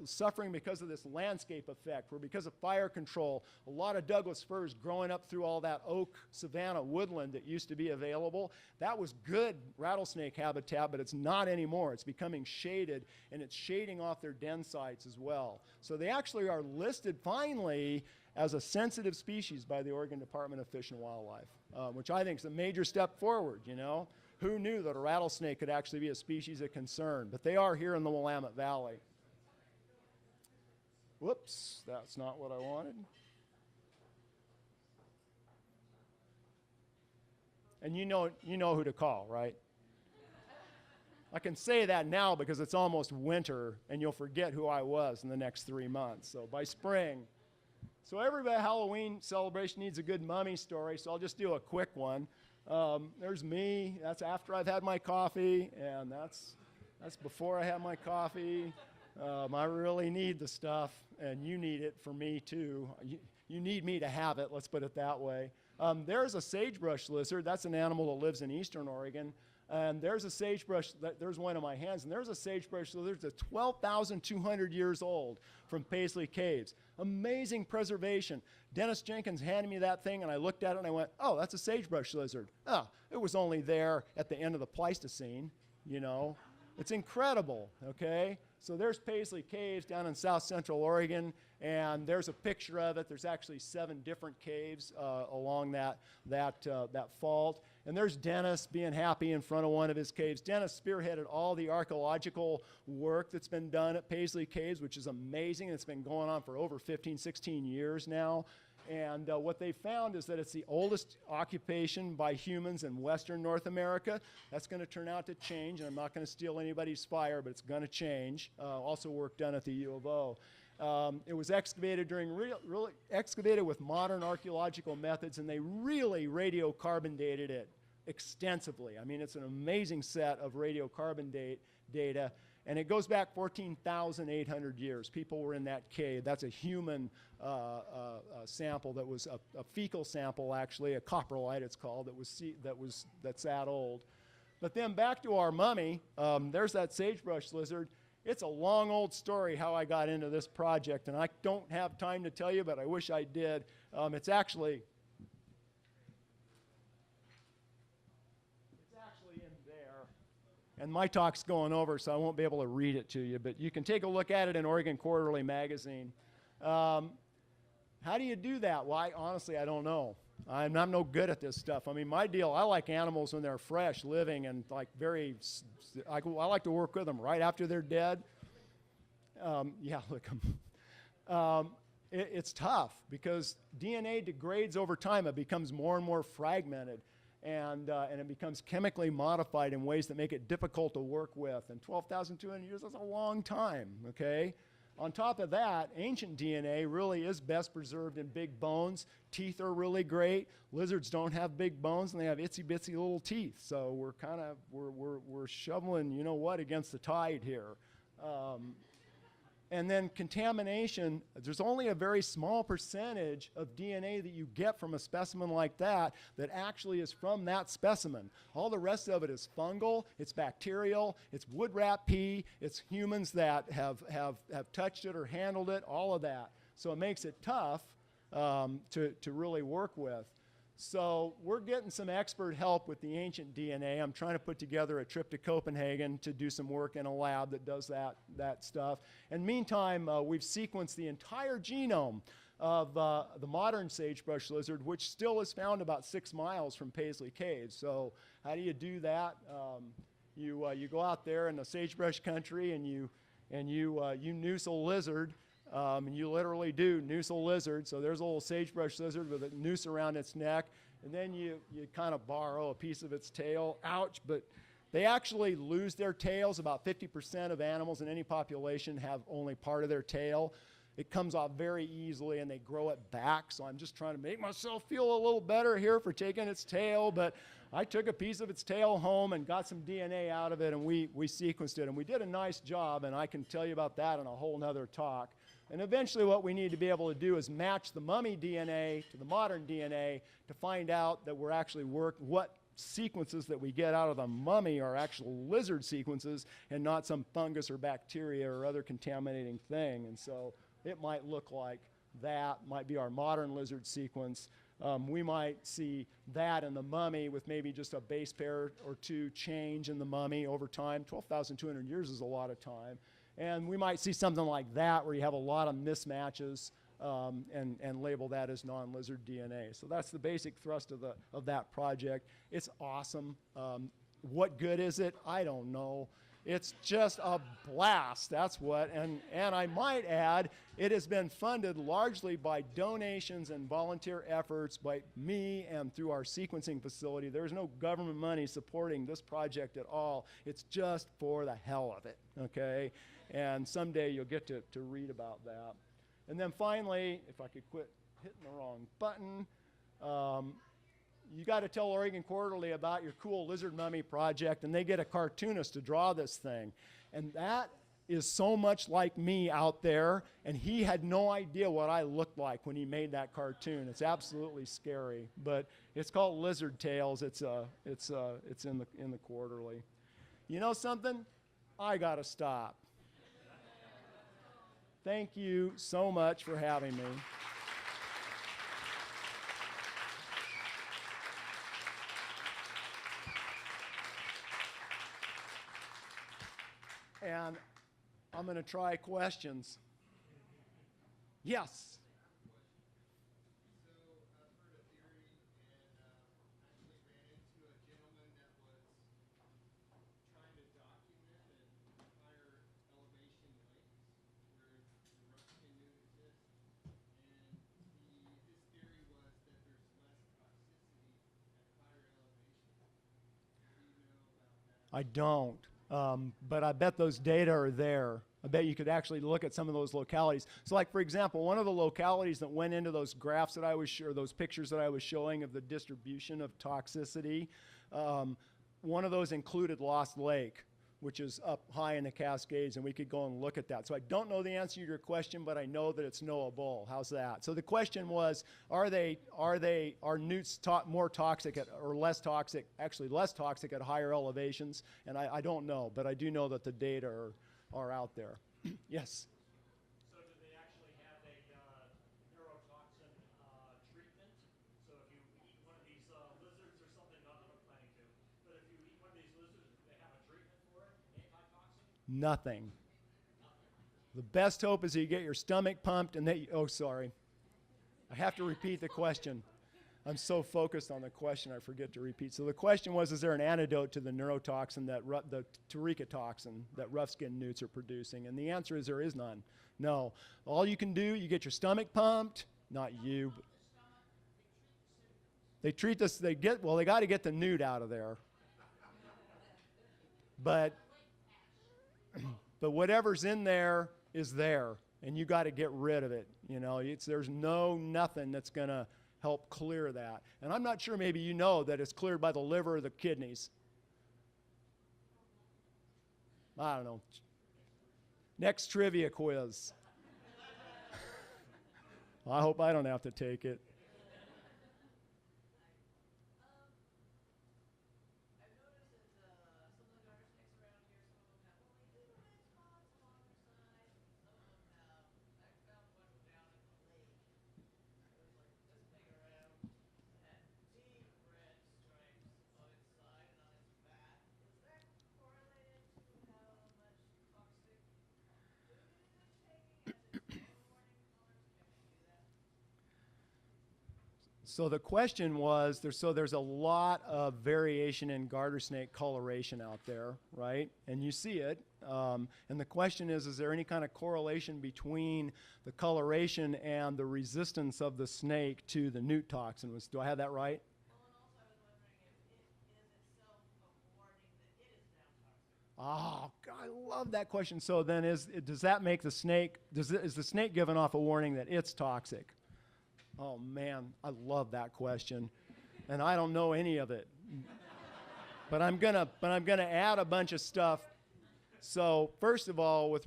suffering because of this landscape effect, where because of fire control, a lot of Douglas firs growing up through all that oak savanna woodland that used to be available. That was good rattlesnake habitat, but it's not anymore. It's becoming shaded, and it's shading off their den sites as well. So they actually are listed finally as a sensitive species by the Oregon Department of Fish and Wildlife, which I think is a major step forward, you know. Who knew that a rattlesnake could actually be a species of concern? But they are here in the Willamette Valley. Whoops, that's not what I wanted. And you know who to call, right? I can say that now because it's almost winter, and you'll forget who I was in the next 3 months. So by spring. So every Halloween celebration needs a good mummy story, so I'll just do a quick one. There's me. That's after I've had my coffee, and that's before I have my coffee. I really need the stuff, and you need it for me too. You need me to have it, let's put it that way. There's a sagebrush lizard. That's an animal that lives in eastern Oregon. And there's a sagebrush, there's one in my hands, and there's a sagebrush lizard that's 12,200 years old from Paisley Caves. Amazing preservation. Dennis Jenkins handed me that thing, and I looked at it, and I went, oh, that's a sagebrush lizard. Oh, it was only there at the end of the Pleistocene, you know. It's incredible, okay? So there's Paisley Caves down in south central Oregon, and there's a picture of it. There's actually 7 different caves along that fault. And there's Dennis being happy in front of one of his caves. Dennis spearheaded all the archaeological work that's been done at Paisley Caves, which is amazing. It's been going on for over 15, 16 years now. And what they found is that it's the oldest occupation by humans in Western North America. That's going to turn out to change, and I'm not going to steal anybody's fire, but it's going to change. Also work done at the U of O. It was excavated excavated with modern archaeological methods, and they really radiocarbon dated it extensively. I mean, it's an amazing set of radiocarbon data, and it goes back 14,800 years. People were in that cave. That's a human sample that was a fecal sample, actually, a coprolite it's called, that's that old. But then back to our mummy, there's that sagebrush lizard. It's a long old story how I got into this project, and I don't have time to tell you, but I wish I did. It's actually in there. And my talk's going over, so I won't be able to read it to you, but you can take a look at it in Oregon Quarterly magazine. How do you do that? Well, honestly, I don't know. I'm no good at this stuff. I mean, my deal, I like animals when they're fresh, living, and like I like to work with them right after they're dead. Yeah, look, it's tough because DNA degrades over time. It becomes more and more fragmented, and it becomes chemically modified in ways that make it difficult to work with. And 12,200 years, that's a long time, okay? On top of that, ancient DNA really is best preserved in big bones. Teeth are really great. Lizards don't have big bones, and they have itsy-bitsy little teeth. So we're shoveling, you know what, against the tide here. And then contamination, there's only a very small percentage of DNA that you get from a specimen like that actually is from that specimen. All the rest of it is fungal, it's bacterial, it's wood rat pee, it's humans that have touched it or handled it, all of that. So it makes it tough to really work with. So we're getting some expert help with the ancient DNA. I'm trying to put together a trip to Copenhagen to do some work in a lab that does that stuff. And meantime, we've sequenced the entire genome of the modern sagebrush lizard, which still is found about 6 miles from Paisley Caves. So how do you do that? You go out there in the sagebrush country and you noose a lizard. You literally do noose a lizard. So there's a little sagebrush lizard with a noose around its neck. And then you kind of borrow a piece of its tail. Ouch, but they actually lose their tails. About 50% of animals in any population have only part of their tail. It comes off very easily, and they grow it back. So I'm just trying to make myself feel a little better here for taking its tail. But I took a piece of its tail home and got some DNA out of it, and we sequenced it. And we did a nice job, and I can tell you about that in a whole nother talk. And eventually what we need to be able to do is match the mummy DNA to the modern DNA to find out that we're actually what sequences that we get out of the mummy are actual lizard sequences and not some fungus or bacteria or other contaminating thing. And so it might look like that might be our modern lizard sequence. We might see that in the mummy with maybe just a base pair or two change in the mummy over time. 12,200 years is a lot of time. And we might see something like that where you have a lot of mismatches and label that as non-lizard DNA. So that's the basic thrust of that project. It's awesome. What good is it? I don't know. It's just a blast, that's what. And I might add, it has been funded largely by donations and volunteer efforts by me and through our sequencing facility. There's no government money supporting this project at all. It's just for the hell of it, okay? And someday you'll get to read about that. And then finally, if I could quit hitting the wrong button, you got to tell Oregon Quarterly about your cool lizard mummy project, and they get a cartoonist to draw this thing. And that is so much like me out there, and he had no idea what I looked like when he made that cartoon. It's absolutely scary, but it's called Lizard Tales. It's in the Quarterly. You know something? I got to stop. Thank you so much for having me. And I'm going to try questions. Yes. So I've heard a theory and actually ran into a gentleman that was trying to document at higher elevation lakes where the rough-skin newt exists. And his theory was that there's less toxicity at higher elevation. Do you know about that? I don't. But I bet those data are there. I bet you could actually look at some of those localities. So like, for example, one of the localities that went into those graphs that I was or those pictures that I was showing of the distribution of toxicity, one of those included Lost Lake, which is up high in the Cascades, and we could go and look at that. So I don't know the answer to your question, but I know that it's knowable. How's that? So the question was, are newts more toxic or less toxic, actually less toxic at higher elevations? And I don't know, but I do know that the data are out there. Yes? So do they actually have a neurotoxin treatment? So if you eat one of these lizards or something, not that I'm planning to, but if you eat one of these lizards, do they have a treatment for it, antitoxin? Nothing. The best hope is that you get your stomach pumped and that you, oh, sorry. I have to repeat the question. I'm so focused on the question I forget to repeat. So the question was, is there an antidote to the neurotoxin, the Turrica toxin that rough-skinned newts are producing? And the answer is there is none. No. All you can do, you get your stomach pumped, not you. They treat this, they got to get the newt out of there. But whatever's in there is there, and you got to get rid of it. You know, there's nothing that's going to help clear that. And I'm not sure, maybe you know that it's cleared by the liver or the kidneys. I don't know. Next trivia quiz. I hope I don't have to take it. So the question was, there's a lot of variation in garter snake coloration out there, right? And you see it. And the question is there any kind of correlation between the coloration and the resistance of the snake to the newt toxin? Do I have that right? Oh, God, I love that question. So then does that make the snake, is the snake giving off a warning that it's toxic? Oh, man, I love that question. And I don't know any of it. But I'm gonna add a bunch of stuff. So first of all,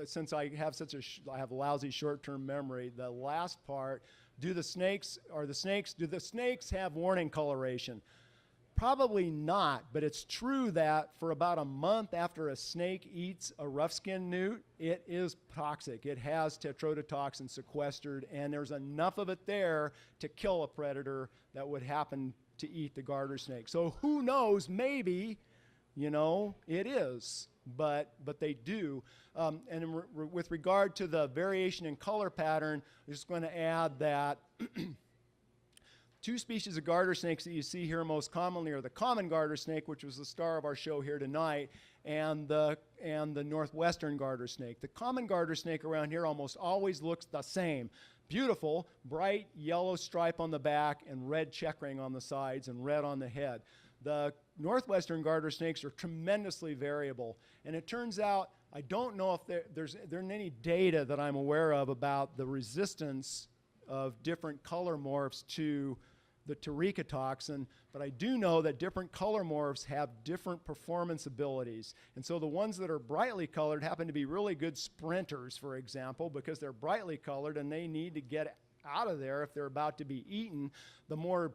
since I have lousy short-term memory, the last part, do the snakes have warning coloration? Probably not, but it's true that for about a month after a snake eats a rough-skinned newt, it is toxic. It has tetrodotoxin sequestered, and there's enough of it there to kill a predator that would happen to eat the garter snake. So who knows, maybe, it is, but they do. And with regard to the variation in color pattern, I'm just going to add that two species of garter snakes that you see here most commonly are the common garter snake, which was the star of our show here tonight, and the northwestern garter snake. The common garter snake around here almost always looks the same. Beautiful, bright yellow stripe on the back and red checkering on the sides and red on the head. The northwestern garter snakes are tremendously variable, and it turns out I don't know if there's any data that I'm aware of about the resistance of different color morphs to the Tarica toxin, but I do know that different color morphs have different performance abilities. And so the ones that are brightly colored happen to be really good sprinters, for example, because they're brightly colored and they need to get out of there if they're about to be eaten. The more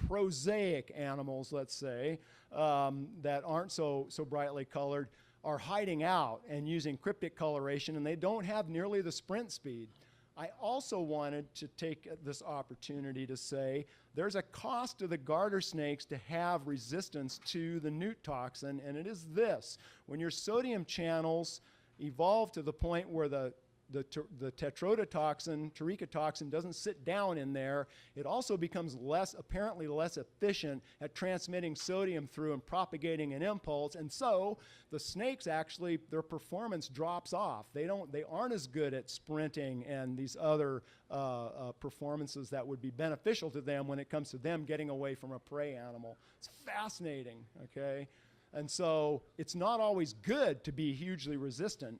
prosaic animals, let's say, that aren't so brightly colored are hiding out and using cryptic coloration, and they don't have nearly the sprint speed. I also wanted to take this opportunity to say there's a cost to the garter snakes to have resistance to the Newt toxin, and it is this. When your sodium channels evolve to the point where the tetrodotoxin, Tarica toxin, doesn't sit down in there, it also becomes apparently less efficient at transmitting sodium through and propagating an impulse, and so the snakes actually, their performance drops off. They aren't as good at sprinting and these other performances that would be beneficial to them when it comes to them getting away from a prey animal. It's fascinating, okay? And so it's not always good to be hugely resistant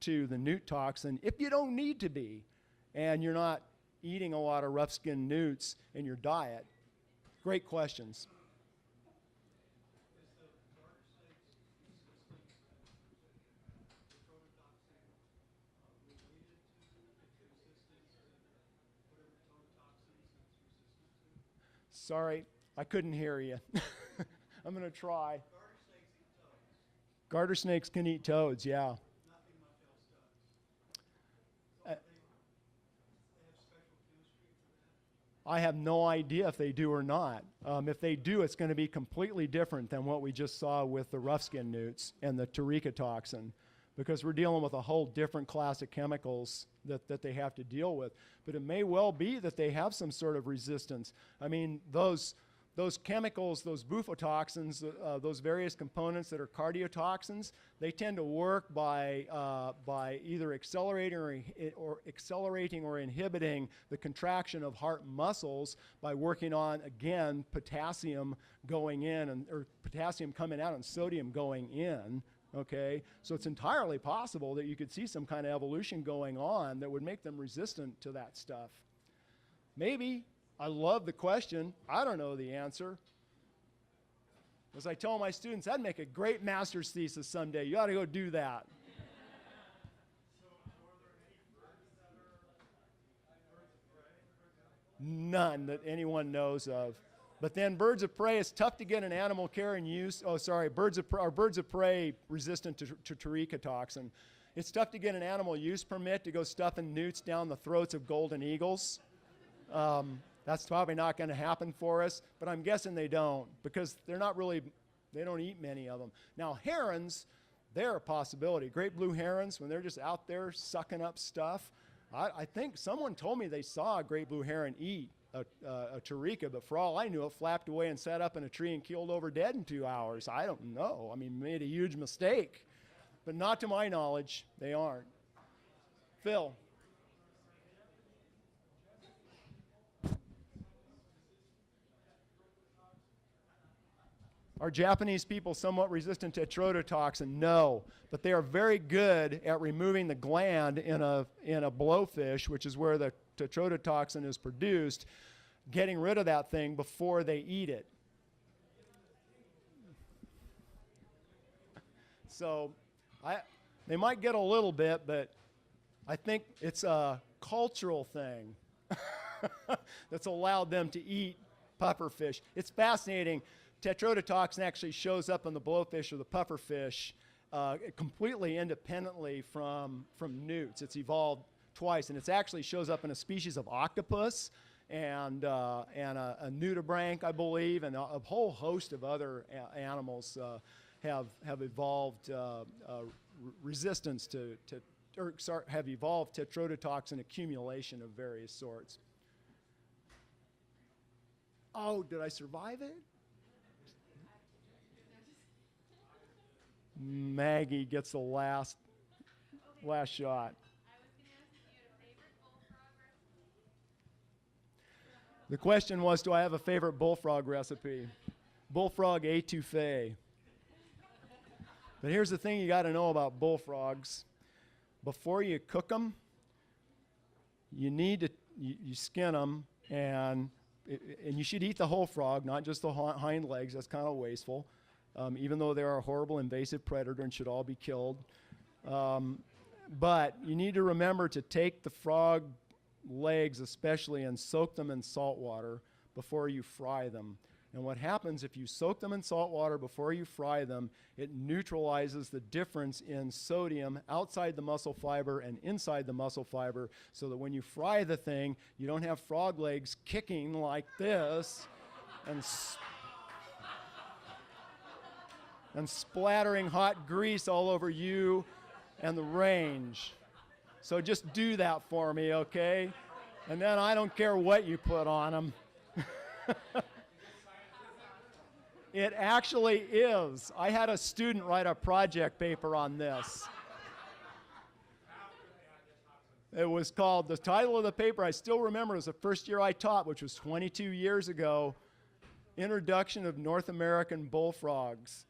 to the Newt toxin if you don't need to be and you're not eating a lot of rough-skinned newts in your diet. Great questions. Is the garter snake's resistance to tetrodotoxin related to its resistance to whatever tetrodotoxins it's resistant to? Sorry, I couldn't hear you. I'm going to try. Garter snakes eat toads. Garter snakes can eat toads, yeah. Nothing much else does. Uh, They have special chemistry for that. I have no idea if they do or not. If they do, it's going to be completely different than what we just saw with the rough-skinned newts and the Tarica toxin, because we're dealing with a whole different class of chemicals that they have to deal with. But it may well be that they have some sort of resistance. I mean, those chemicals, those bufotoxins, those various components that are cardiotoxins, they tend to work by either accelerating or inhibiting the contraction of heart muscles by working on, again, potassium going in or potassium coming out and sodium going in. Okay, so it's entirely possible that you could see some kind of evolution going on that would make them resistant to that stuff. Maybe. I love the question. I don't know the answer. As I tell my students, that'd make a great master's thesis someday. You ought to go do that. So are there any birds that are birds of prey, for example? None that anyone knows of. But then birds of prey, it's tough to get an animal care and use. Oh, sorry, birds of prey resistant to Tarica toxin. It's tough to get an animal use permit to go stuffing newts down the throats of golden eagles. That's probably not going to happen for us, but I'm guessing they don't, because they don't eat many of them. Now, herons, they're a possibility. Great blue herons, when they're just out there sucking up stuff, I think someone told me they saw a great blue heron eat a Tarica, but for all I knew, it flapped away and sat up in a tree and keeled over dead in 2 hours. I don't know. I mean, made a huge mistake, but not to my knowledge, they aren't. Phil. Are Japanese people somewhat resistant to tetrodotoxin? No, but they are very good at removing the gland in a blowfish, which is where the tetrodotoxin is produced, getting rid of that thing before they eat it. So they might get a little bit, but I think it's a cultural thing that's allowed them to eat pufferfish. It's fascinating. Tetrodotoxin actually shows up in the blowfish or the pufferfish completely independently from newts. It's evolved twice, and it actually shows up in a species of octopus and a nudibranch, I believe, and a whole host of other animals have evolved resistance have evolved tetrodotoxin accumulation of various sorts. Oh, did I survive it? Maggie gets the last shot. I was going to ask if you had a favorite bullfrog recipe. The question was, do I have a favorite bullfrog recipe? Bullfrog étouffée. But here's the thing you got to know about bullfrogs. Before you cook them, you need to you skin them, and you should eat the whole frog, not just the hind legs. That's kind of wasteful, even though they're a horrible invasive predator and should all be killed. But you need to remember to take the frog legs especially and soak them in salt water before you fry them. And what happens if you soak them in salt water before you fry them, it neutralizes the difference in sodium outside the muscle fiber and inside the muscle fiber, so that when you fry the thing, you don't have frog legs kicking like this and splattering hot grease all over you and the range. So just do that for me, okay? And then I don't care what you put on them. It actually is. I had a student write a project paper on this. It was called, the title of the paper, I still remember, it was the first year I taught, which was 22 years ago, Introduction of North American Bullfrogs,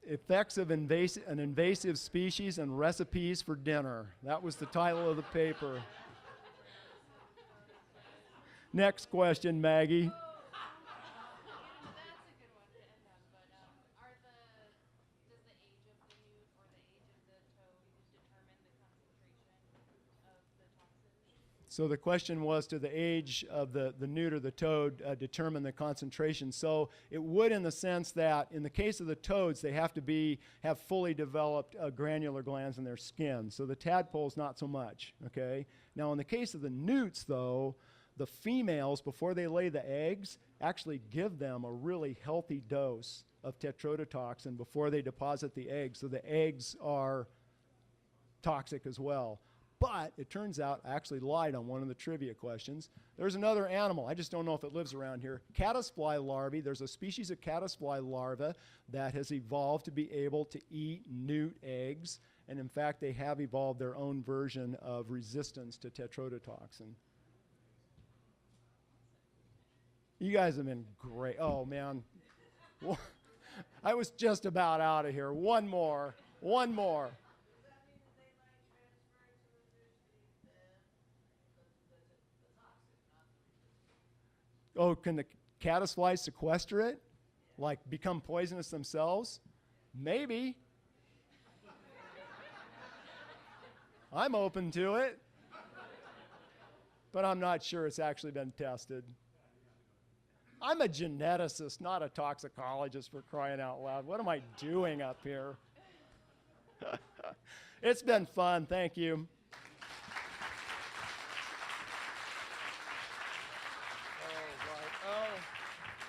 Effects of an Invasive Species and Recipes for Dinner. That was the title of the paper. Next question, Maggie. That's a good one to end on, but does the age of the newt or the age of the toad determine the concentration of the toxins? So the question was, to the age of the newt or the toad determine the concentration? So it would, in the sense that in the case of the toads, they have to have fully developed granular glands in their skin. So the tadpoles, not so much, okay? Now in the case of the newts, though, the females, before they lay the eggs, actually give them a really healthy dose of tetrodotoxin before they deposit the eggs. So the eggs are toxic as well. But it turns out, I actually lied on one of the trivia questions. There's another animal, I just don't know if it lives around here. Caddisfly larvae, there's a species of caddisfly larva that has evolved to be able to eat newt eggs. And in fact, they have evolved their own version of resistance to tetrodotoxin. You guys have been great. Oh, man. I was just about out of here. One more. One more. Oh, can the caddisflies sequester it? Like become poisonous themselves? Maybe. I'm open to it. But I'm not sure it's actually been tested. I'm a geneticist, not a toxicologist, for crying out loud. What am I doing up here? It's been fun. Thank you.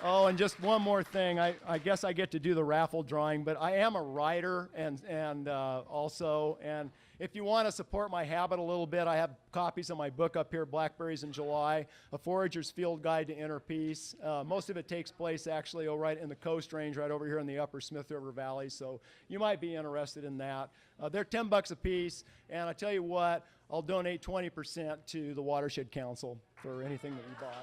Oh, and just one more thing. I guess I get to do the raffle drawing, but I am a writer and also, and if you want to support my habit a little bit, I have copies of my book up here, Blackberries in July, A Forager's Field Guide to Inner Peace. Most of it takes place actually right in the Coast Range, right over here in the upper Smith River Valley, so you might be interested in that. They're $10 a piece, and I tell you what, I'll donate 20% to the Watershed Council for anything that you buy.